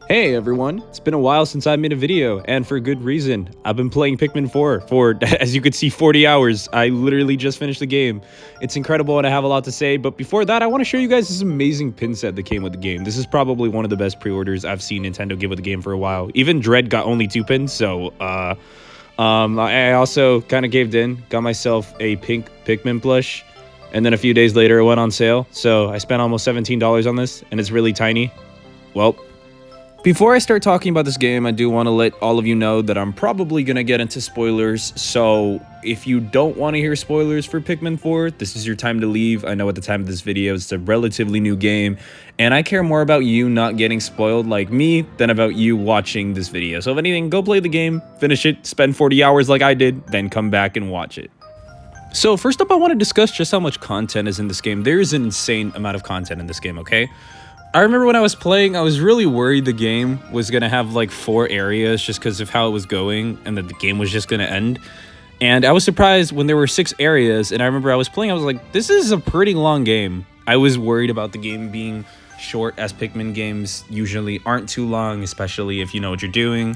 Hey everyone, it's been a while since I made a video, and for good reason. I've been playing Pikmin 4 for, as you could see, 40 hours. I literally just finished the game. It's incredible and I have a lot to say, but before that, I want to show you guys this amazing pin set that came with the game. This is probably one of the best pre-orders I've seen Nintendo give with the game for a while. Even Dread got only 2 pins, so, I also kind of caved in, got myself a pink Pikmin plush, and then a few days later it went on sale, so I spent almost $17 on this, and it's really tiny. Well, before I start talking about this game, I do want to let all of you know that I'm probably going to get into spoilers, so if you don't want to hear spoilers for Pikmin 4, this is your time to leave. I know at the time of this video, it's a relatively new game, and I care more about you not getting spoiled like me than about you watching this video. So if anything, go play the game, finish it, spend 40 hours like I did, then come back and watch it. So first up, I want to discuss just how much content is in this game. There is an insane amount of content in this game, okay? I remember when I was playing, I was really worried the game was going to have like 4 areas just because of how it was going and that the game was just going to end. And I was surprised when there were 6 areas, and I remember I was playing, I was like, this is a pretty long game. I was worried about the game being short, as Pikmin games usually aren't too long, especially if you know what you're doing.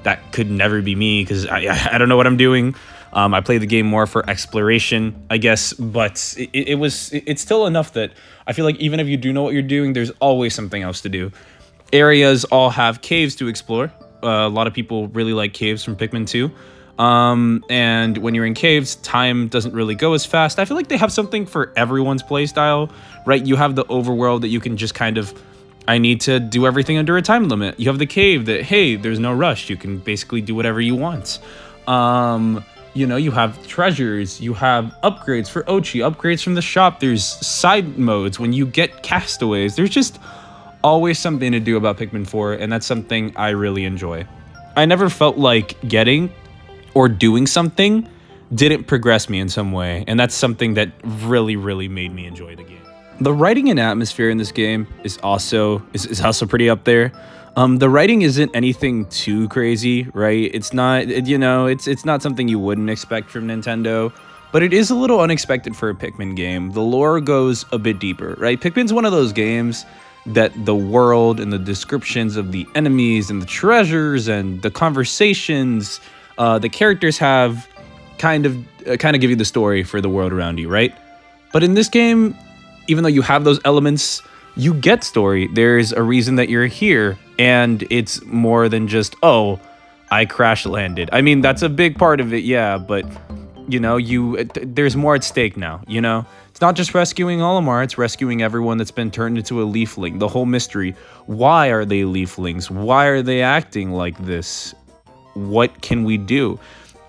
That could never be me because I don't know what I'm doing. I play the game more for exploration, I guess, but it's still enough that I feel like even if you do know what you're doing, there's always something else to do. Areas all have caves to explore. A lot of people really like caves from Pikmin 2. And when you're in caves, time doesn't really go as fast. I feel like they have something for everyone's playstyle, right? You have the overworld that you can just kind of, I need to do everything under a time limit. You have the cave that, hey, there's no rush. You can basically do whatever you want. You know, you have treasures, you have upgrades for Ochi, upgrades from the shop, there's side modes when you get castaways. There's just always something to do about Pikmin 4, and that's something I really enjoy. I never felt like getting or doing something didn't progress me in some way, and that's something that really made me enjoy the game. The writing and atmosphere in this game is also pretty up there. The writing isn't anything too crazy, right? It's not, you know, it's not something you wouldn't expect from Nintendo, but it is a little unexpected for a Pikmin game. The lore goes a bit deeper, right? Pikmin's one of those games that the world and the descriptions of the enemies and the treasures and the conversations the characters have kind of give you the story for the world around you, right? But in this game, even though you have those elements, you get story. There's a reason that you're here, and it's more than just, oh, I crash landed. I mean, that's a big part of it, yeah, but, you know, there's more at stake now, you know? It's not just rescuing Olimar, it's rescuing everyone that's been turned into a leafling. The whole mystery. Why are they leaflings? Why are they acting like this? What can we do?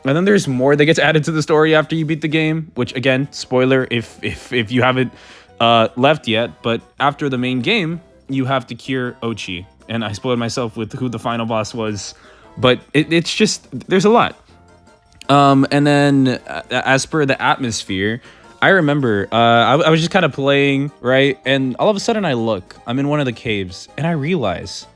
And then there's more that gets added to the story after you beat the game, which, again, spoiler if you haven't left yet, but after the main game, you have to cure Ochi. And I spoiled myself with who the final boss was, but it's just, there's a lot. And then as per the atmosphere, I remember I was just kind of playing, right? And all of a sudden I'm in one of the caves, and I realize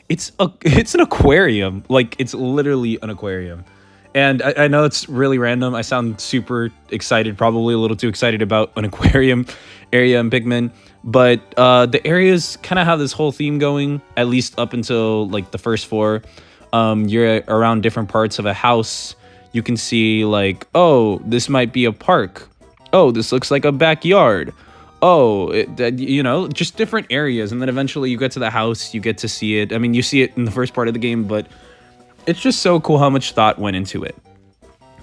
it's an aquarium. Like, it's literally an aquarium. And I know it's really random. I sound super excited, probably a little too excited about an aquarium area in Pikmin. But the areas kind of have this whole theme going, at least up until like the first 4. You're around different parts of a house. You can see like, oh, this might be a park. Oh, this looks like a backyard. Oh, you know, just different areas. And then eventually you get to the house, you get to see it. I mean, you see it in the first part of the game, but it's just so cool how much thought went into it.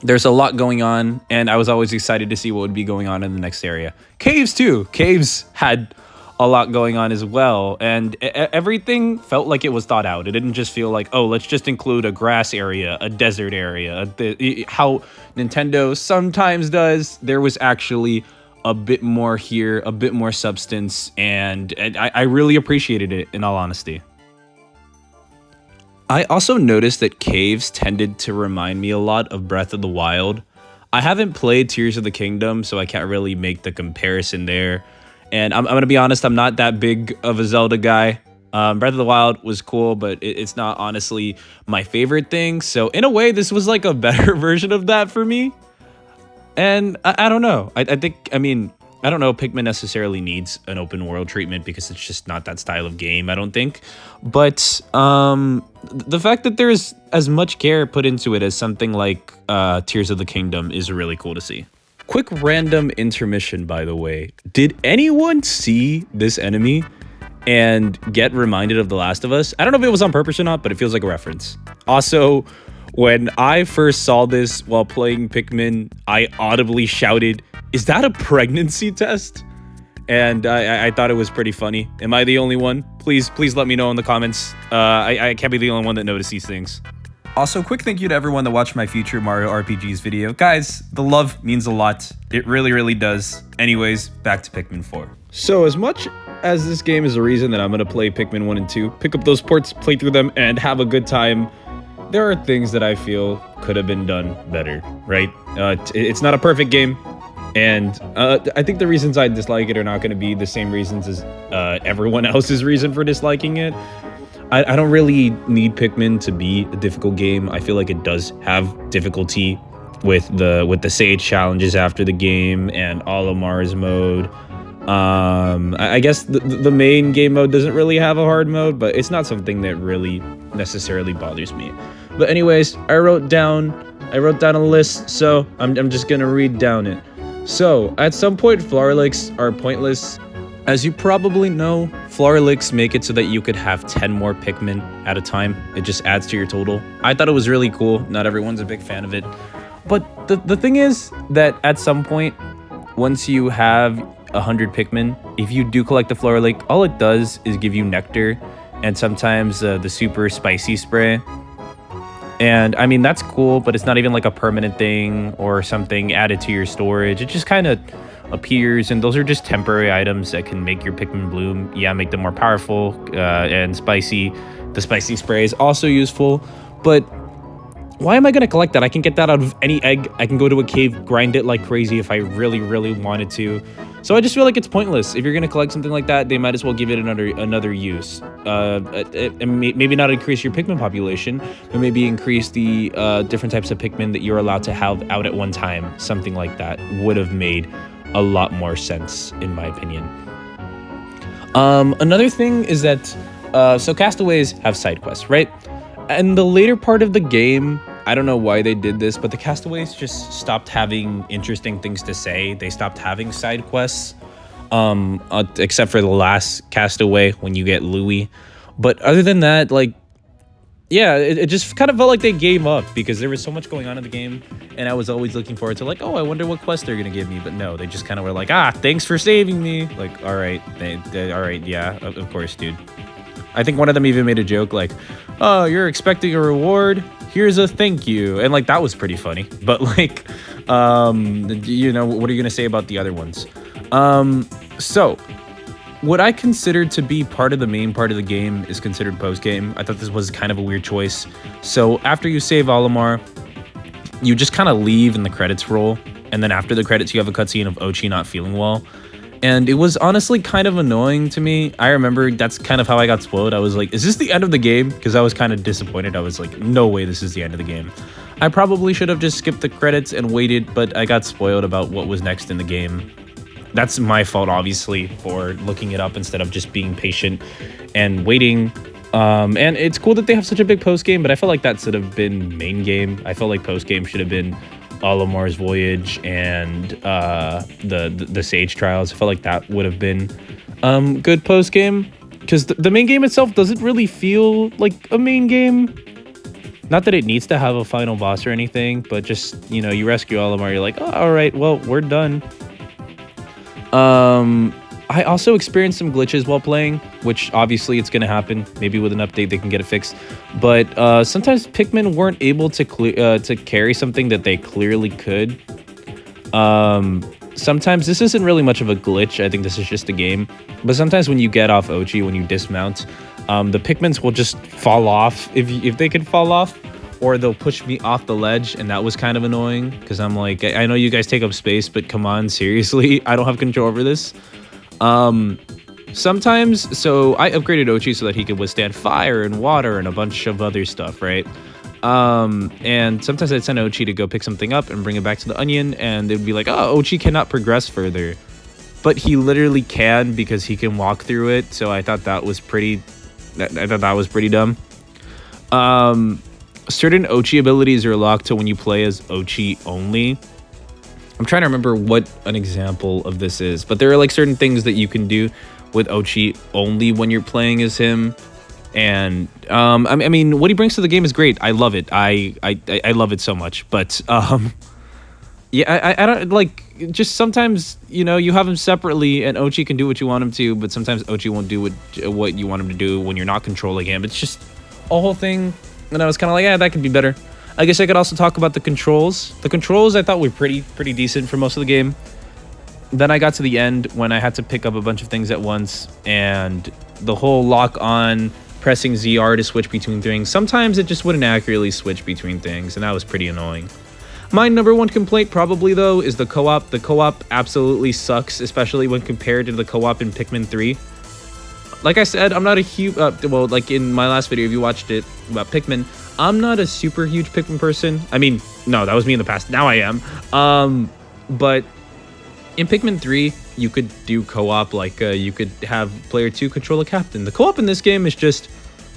There's a lot going on, and I was always excited to see what would be going on in the next area. Caves, too. Caves had a lot going on as well, and everything felt like it was thought out. It didn't just feel like, oh, let's just include a grass area, a desert area, how Nintendo sometimes does. There was actually a bit more here, a bit more substance, and I really appreciated it, in all honesty. I also noticed that caves tended to remind me a lot of Breath of the Wild. I haven't played Tears of the Kingdom, so I can't really make the comparison there. And I'm going to be honest, I'm not that big of a Zelda guy. Breath of the Wild was cool, but it's not honestly my favorite thing. So in a way, this was like a better version of that for me. And I don't know. I think, I mean, I don't know if Pikmin necessarily needs an open world treatment because it's just not that style of game, I don't think. But the fact that there's as much care put into it as something like Tears of the Kingdom is really cool to see. Quick random intermission, by the way. Did anyone see this enemy and get reminded of The Last of Us? I don't know if it was on purpose or not, but it feels like a reference. Also, when I first saw this while playing Pikmin, I audibly shouted, "Is that a pregnancy test?" And I thought it was pretty funny. Am I the only one? Please let me know in the comments. I can't be the only one that noticed these things. Also, quick thank you to everyone that watched my future Mario RPGs video. Guys, the love means a lot. It really does. Anyways, back to Pikmin 4. So as much as this game is a reason that I'm going to play Pikmin 1 and 2, pick up those ports, play through them, and have a good time, there are things that I feel could have been done better, right? It's not a perfect game, and I think the reasons I dislike it are not going to be the same reasons as everyone else's reason for disliking it. I don't really need Pikmin to be a difficult game. I feel like it does have difficulty with the Sage challenges after the game and Olimar's mode. I guess the main game mode doesn't really have a hard mode, but it's not something that really necessarily bothers me. But anyways, I wrote down a list, so I'm just gonna read down it. So at some point, flower licks are pointless. As you probably know, flower licks make it so that you could have 10 more Pikmin at a time. It just adds to your total. I thought it was really cool. Not everyone's a big fan of it. But the thing is that at some point, once you have 100 Pikmin, if you do collect the flower lick, all it does is give you nectar and sometimes the super spicy spray. And I mean, that's cool, but it's not even like a permanent thing or something added to your storage. It just kind of appears, and those are just temporary items that can make your Pikmin bloom. Yeah, make them more powerful and spicy. The spicy spray is also useful, but why am I going to collect that? I can get that out of any egg. I can go to a cave, grind it like crazy if I really wanted to. So I just feel like it's pointless. If you're going to collect something like that, they might as well give it another use. Maybe not increase your Pikmin population, but maybe increase the different types of Pikmin that you're allowed to have out at one time. Something like that would have made a lot more sense, in my opinion. Another thing is that, so castaways have side quests, right? And the later part of the game, I don't know why they did this, but the castaways just stopped having interesting things to say. They stopped having side quests, except for the last castaway when you get Louie. But other than that, like, yeah, it just kind of felt like they gave up because there was so much going on in the game, and I was always looking forward to, like, oh, I wonder what quest they're gonna give me. But no, they just kind of were like, thanks for saving me. Like, all right, all right, yeah, of course, dude. I think one of them even made a joke like, oh, you're expecting a reward? Here's a thank you. And like, that was pretty funny. But like, you know, what are you gonna say about the other ones? So what I considered to be part of the main part of the game is considered post-game. I thought this was kind of a weird choice. So after you save Olimar, you just kind of leave and the credits roll. And then after the credits, you have a cutscene of Ochi not feeling well. And it was honestly kind of annoying to me. I remember that's kind of how I got spoiled. I was like, is this the end of the game? Because I was kind of disappointed. I was like, no way this is the end of the game. I probably should have just skipped the credits and waited, but I got spoiled about what was next in the game. That's my fault, obviously, for looking it up instead of just being patient and waiting. And it's cool that they have such a big post game, but I felt like that should have been main game. I felt like post game should have been Olimar's Voyage and the Sage Trials. I felt like that would have been good post game, because the main game itself doesn't really feel like a main game. Not that it needs to have a final boss or anything, but just, you know, you rescue Olimar, you're like, oh, all right, well, we're done. I also experienced some glitches while playing, which obviously it's going to happen. Maybe with an update they can get it fixed. But sometimes Pikmin weren't able to carry something that they clearly could. Sometimes this isn't really much of a glitch. I think this is just a game. But sometimes when you get off Ochi, when you dismount, the Pikmins will just fall off if they can fall off. Or they'll push me off the ledge, and that was kind of annoying because I'm like, I know you guys take up space, but come on, seriously, I don't have control over this. Sometimes, so I upgraded Ochi so that he could withstand fire and water and a bunch of other stuff, right? And sometimes I'd send Ochi to go pick something up and bring it back to the onion, and they'd be like, oh, Ochi cannot progress further. but he literally can because he can walk through it. So I thought that was pretty dumb. Certain Ochi abilities are locked to when you play as Ochi only. I'm trying to remember what an example of this is, but there are like certain things that you can do with Ochi only when you're playing as him. And I mean, what he brings to the game is great. I love it. I love it so much. But yeah, I don't like, just sometimes, you know, you have him separately and Ochi can do what you want him to, but sometimes Ochi won't do what you want him to do when you're not controlling him. It's just a whole thing. And I was kind of like, yeah, that could be better. I guess I could also talk about the controls. The controls I thought were pretty decent for most of the game. Then I got to the end when I had to pick up a bunch of things at once, and the whole lock on pressing ZR to switch between things. Sometimes it just wouldn't accurately switch between things, and that was pretty annoying. My number one complaint probably, though, is the co-op. The co-op absolutely sucks, especially when compared to the co-op in Pikmin 3. Like I said, I'm not a huge... well, like in my last video, if you watched it about Pikmin, I'm not a super huge Pikmin person. I mean, no, that was me in the past. Now I am. But in Pikmin 3, you could do co-op. Like, you could have player 2 control a captain. The co-op in this game is just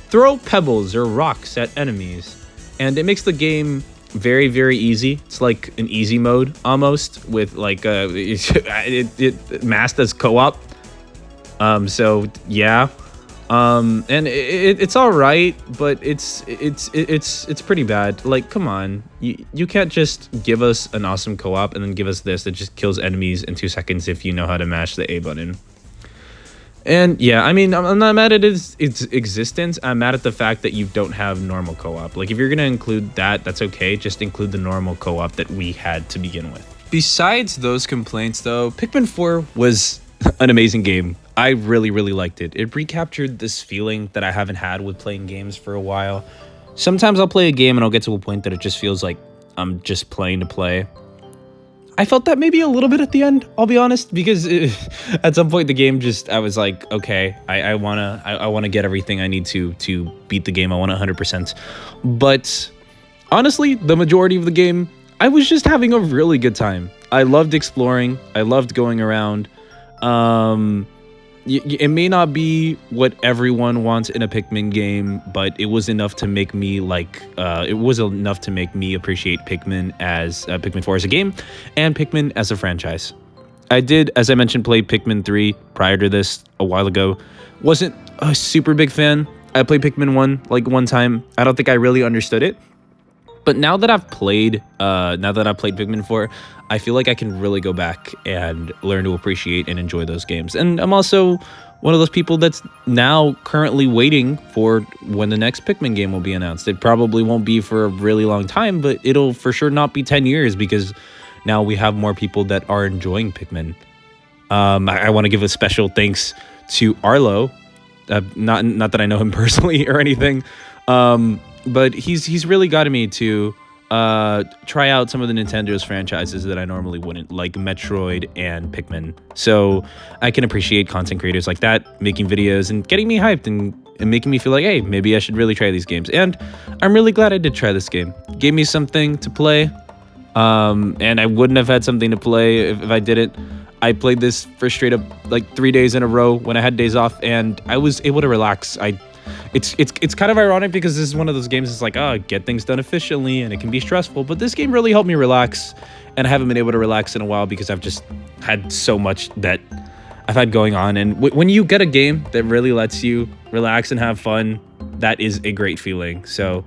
throw pebbles or rocks at enemies. And it makes the game very easy. It's like an easy mode almost, with like it masked as co-op. So yeah, and it's all right, but it's pretty bad. Like, come on, you can't just give us an awesome co-op and then give us this that just kills enemies in 2 seconds if you know how to mash the A button. And yeah, I mean, I'm not mad at its existence. I'm mad at the fact that you don't have normal co-op. Like, if you're gonna include that, that's okay. Just include the normal co-op that we had to begin with. Besides those complaints, though, Pikmin 4 was an amazing game. I really liked it. It recaptured this feeling that I haven't had with playing games for a while. Sometimes I'll play a game and I'll get to a point that it just feels like I'm just playing to play. I felt that maybe a little bit at the end, I'll be honest, because at some point the game just, I was like, okay, I wanna get everything I need to beat the game. I want 100%. But honestly, the majority of the game, I was just having a really good time. I loved exploring. I loved going around. It may not be what everyone wants in a Pikmin game, but it was enough to make me like, it was enough to make me appreciate Pikmin as Pikmin 4 as a game and Pikmin as a franchise. I did, as I mentioned, play Pikmin 3 prior to this a while ago. Wasn't a super big fan. I played Pikmin 1 like one time. I don't think I really understood it. But now that I've played Pikmin 4, I feel like I can really go back and learn to appreciate and enjoy those games. And I'm also one of those people that's now currently waiting for when the next Pikmin game will be announced. It probably won't be for a really long time, but it'll for sure not be 10 years because now we have more people that are enjoying Pikmin. I want to give a special thanks to Arlo. Not that I know him personally or anything. But he's really gotten me to try out some of the Nintendo's franchises that I normally wouldn't, like Metroid and Pikmin. So I can appreciate content creators like that making videos and getting me hyped and making me feel like, hey, maybe I should really try these games. And I'm really glad I did try this game. It gave me something to play, and I wouldn't have had something to play if I didn't. I played this for straight up like 3 days in a row when I had days off, and I was able to relax. It's kind of ironic because this is one of those games that's like, get things done efficiently and it can be stressful, but this game really helped me relax, and I haven't been able to relax in a while because I've just had so much that I've had going on. And when you get a game that really lets you relax and have fun, that is a great feeling. So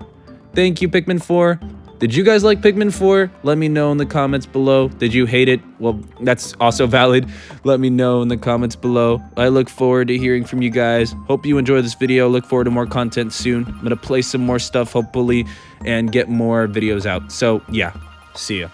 thank you, Pikmin 4. Did you guys like Pikmin 4? Let me know in the comments below. Did you hate it? Well, that's also valid. Let me know in the comments below. I look forward to hearing from you guys. Hope you enjoyed this video. Look forward to more content soon. I'm gonna play some more stuff, hopefully, and get more videos out. So yeah, see ya.